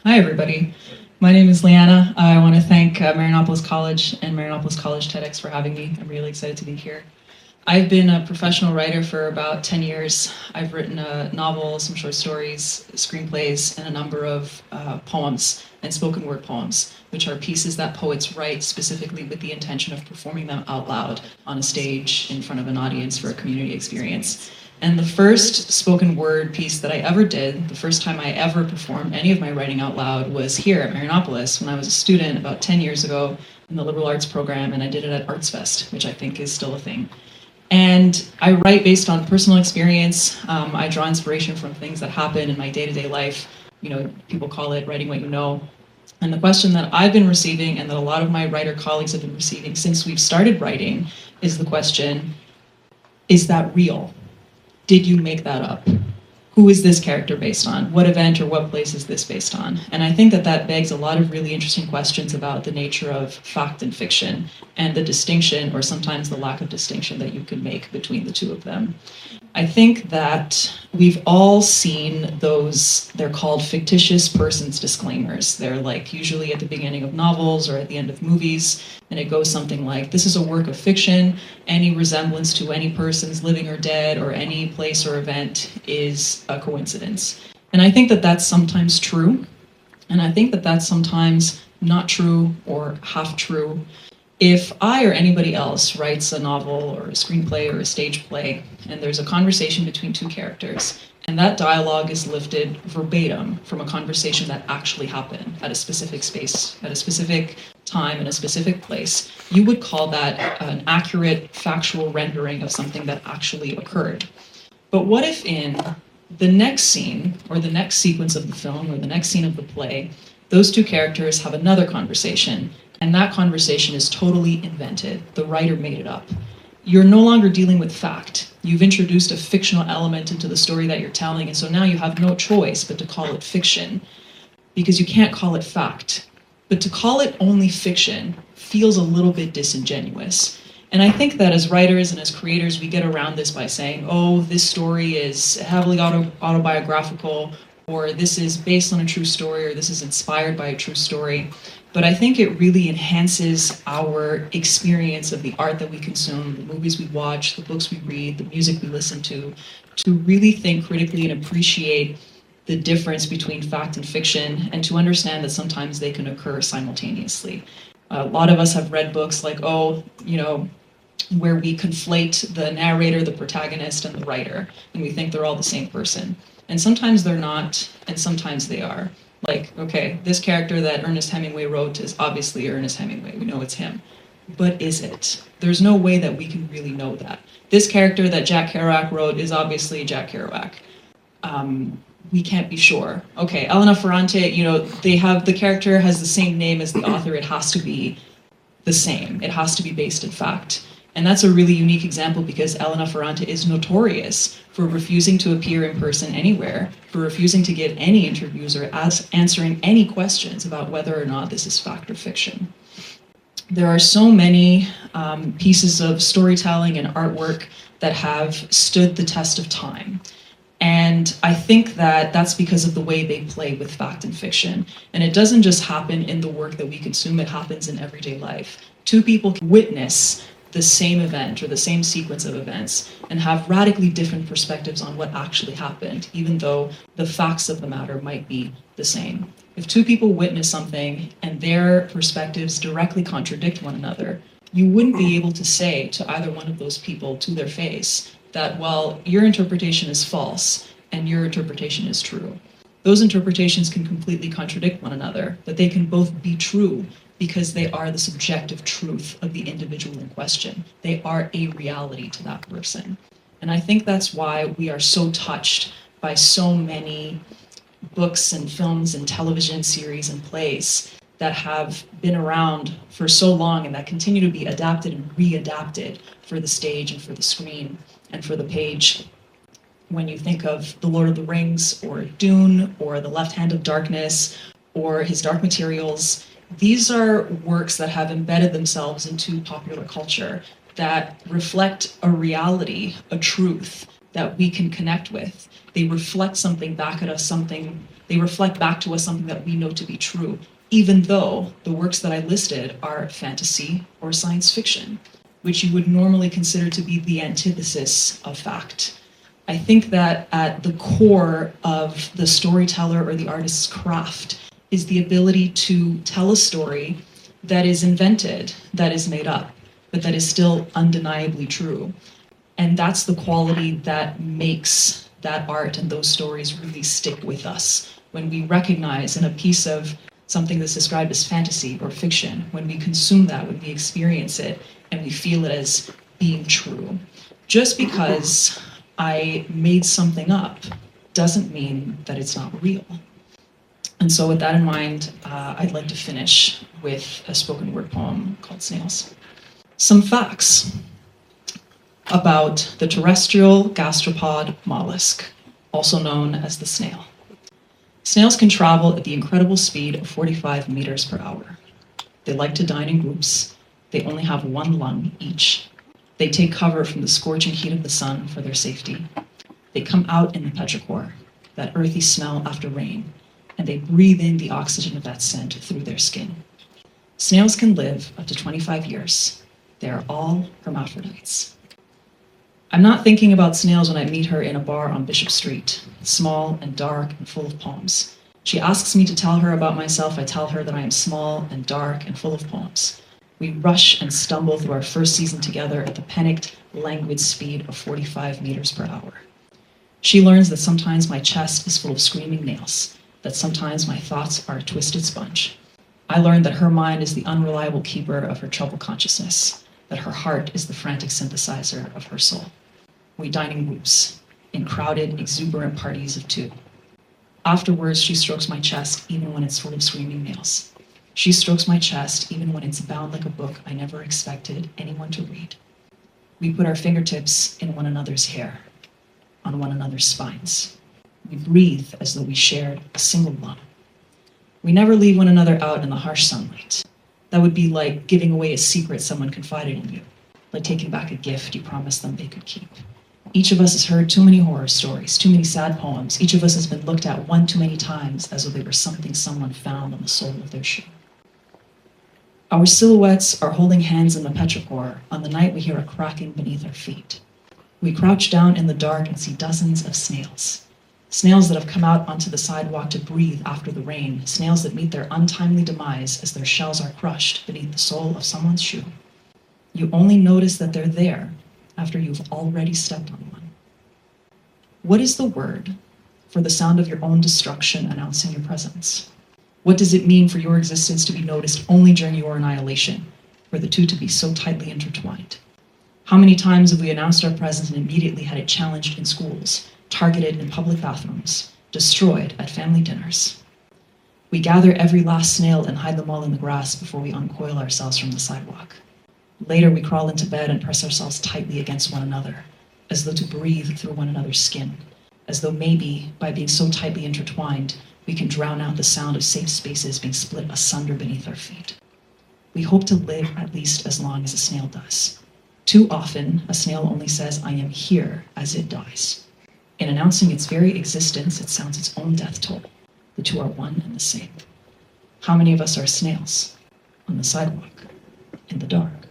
Hi, everybody. My name is Liana. I want to thank Marianopolis College and Marianopolis College TEDx for having me. I'm really excited to be here. I've been a professional writer for about 10 years. I've written a novel, some short stories, screenplays, and a number of poems and spoken word poems, which are pieces that poets write specifically with the intention of performing them out loud on a stage in front of an audience for a community experience. And the first spoken word piece that I ever did, the first time I ever performed any of my writing out loud, was here at Marianopolis when I was a student about 10 years ago in the liberal arts program, and I did it at Arts Fest, which I think is still a thing. And I write based on personal experience. I draw inspiration from things that happen in my day-to-day life. You know, people call it writing what you know. And the question that I've been receiving and that a lot of my writer colleagues have been receiving since we've started writing is the question, is that real? Did you make that up? Who is this character based on? What event or what place is this based on? And I think that that begs a lot of really interesting questions about the nature of fact and fiction and the distinction, or sometimes the lack of distinction, that you can make between the two of them. I think that we've all seen those, they're called fictitious persons disclaimers. They're like usually at the beginning of novels or at the end of movies, and it goes something like, this is a work of fiction. Any resemblance to any persons living or dead or any place or event is a coincidence. And I think that that's sometimes true. And I think that that's sometimes not true or half true. If I or anybody else writes a novel or a screenplay or a stage play, and there's a conversation between two characters, and that dialogue is lifted verbatim from a conversation that actually happened at a specific space, at a specific time, in a specific place, you would call that an accurate, factual rendering of something that actually occurred. But what if in the next scene, or the next sequence of the film, or the next scene of the play, those two characters have another conversation, and that conversation is totally invented. The writer made it up. You're no longer dealing with fact. You've introduced a fictional element into the story that you're telling, and so now you have no choice but to call it fiction, because you can't call it fact. But to call it only fiction feels a little bit disingenuous. And I think that as writers and as creators, we get around this by saying, oh, this story is heavily autobiographical, or this is based on a true story, or this is inspired by a true story. But I think it really enhances our experience of the art that we consume, the movies we watch, the books we read, the music we listen to really think critically and appreciate the difference between fact and fiction, and to understand that sometimes they can occur simultaneously. A lot of us have read books like, where we conflate the narrator, the protagonist, and the writer, and we think they're all the same person. And sometimes they're not, and sometimes they are. Like, okay, this character that Ernest Hemingway wrote is obviously Ernest Hemingway. We know it's him. But is it? There's no way that we can really know that. This character that Jack Kerouac wrote is obviously Jack Kerouac. We can't be sure. Okay, Elena Ferrante, the character has the same name as the author. It has to be the same. It has to be based in fact. And that's a really unique example because Elena Ferrante is notorious for refusing to appear in person anywhere, for refusing to give any interviews or answering any questions about whether or not this is fact or fiction. There are so many pieces of storytelling and artwork that have stood the test of time. And I think that that's because of the way they play with fact and fiction. And it doesn't just happen in the work that we consume, it happens in everyday life. Two people can witness the same event or the same sequence of events and have radically different perspectives on what actually happened, even though the facts of the matter might be the same. If two people witness something and their perspectives directly contradict one another, you wouldn't be able to say to either one of those people to their face that, well, your interpretation is false and your interpretation is true. Those interpretations can completely contradict one another, but they can both be true because they are the subjective truth of the individual in question. They are a reality to that person. And I think that's why we are so touched by so many books and films and television series and plays that have been around for so long and that continue to be adapted and readapted for the stage and for the screen and for the page. When you think of The Lord of the Rings or Dune or The Left Hand of Darkness or His Dark Materials, these are works that have embedded themselves into popular culture that reflect a reality, a truth that we can connect with. They reflect something back at us, they reflect back to us something that we know to be true, even though the works that I listed are fantasy or science fiction, which you would normally consider to be the antithesis of fact. I think that at the core of the storyteller or the artist's craft is the ability to tell a story that is invented, that is made up, but that is still undeniably true. And that's the quality that makes that art and those stories really stick with us. When we recognize in a piece of something that's described as fantasy or fiction, when we consume that, when we experience it, and we feel it as being true. Just because I made something up doesn't mean that it's not real. And so with that in mind, I'd like to finish with a spoken word poem called Snails. Some facts about the terrestrial gastropod mollusk, also known as the snail. Snails can travel at the incredible speed of 45 meters per hour. They like to dine in groups. They only have one lung each. They take cover from the scorching heat of the sun for their safety. They come out in the petrichor, that earthy smell after rain, and they breathe in the oxygen of that scent through their skin. Snails can live up to 25 years. They are all hermaphrodites. I'm not thinking about Snails when I meet her in a bar on Bishop Street, small and dark and full of poems. She asks me to tell her about myself. I tell her that I am small and dark and full of poems. We rush and stumble through our first season together at the panicked, languid speed of 45 meters per hour. She learns that sometimes my chest is full of screaming nails, that sometimes my thoughts are a twisted sponge. I learn that her mind is the unreliable keeper of her troubled consciousness, that her heart is the frantic synthesizer of her soul. We dine in groups, in crowded, exuberant parties of two. Afterwards, she strokes my chest even when it's full of screaming nails. She strokes my chest even when it's bound like a book I never expected anyone to read. We put our fingertips in one another's hair, on one another's spines. We breathe as though we shared a single lung. We never leave one another out in the harsh sunlight. That would be like giving away a secret someone confided in you, like taking back a gift you promised them they could keep. Each of us has heard too many horror stories, too many sad poems. Each of us has been looked at one too many times as though they were something someone found on the sole of their shoe. Our silhouettes are holding hands in the petrichor on the night we hear a cracking beneath our feet. We crouch down in the dark and see dozens of snails. Snails that have come out onto the sidewalk to breathe after the rain. Snails that meet their untimely demise as their shells are crushed beneath the sole of someone's shoe. You only notice that they're there after you've already stepped on one. What is the word for the sound of your own destruction announcing your presence? What does it mean for your existence to be noticed only during your annihilation, for the two to be so tightly intertwined? How many times have we announced our presence and immediately had it challenged in schools, targeted in public bathrooms, destroyed at family dinners? We gather every last snail and hide them all in the grass before we uncoil ourselves from the sidewalk. Later, we crawl into bed and press ourselves tightly against one another, as though to breathe through one another's skin, as though maybe, by being so tightly intertwined, we can drown out the sound of safe spaces being split asunder beneath our feet. We hope to live at least as long as a snail does. Too often, a snail only says, "I am here," as it dies. In announcing its very existence, it sounds its own death toll. The two are one and the same. How many of us are snails on the sidewalk, in the dark?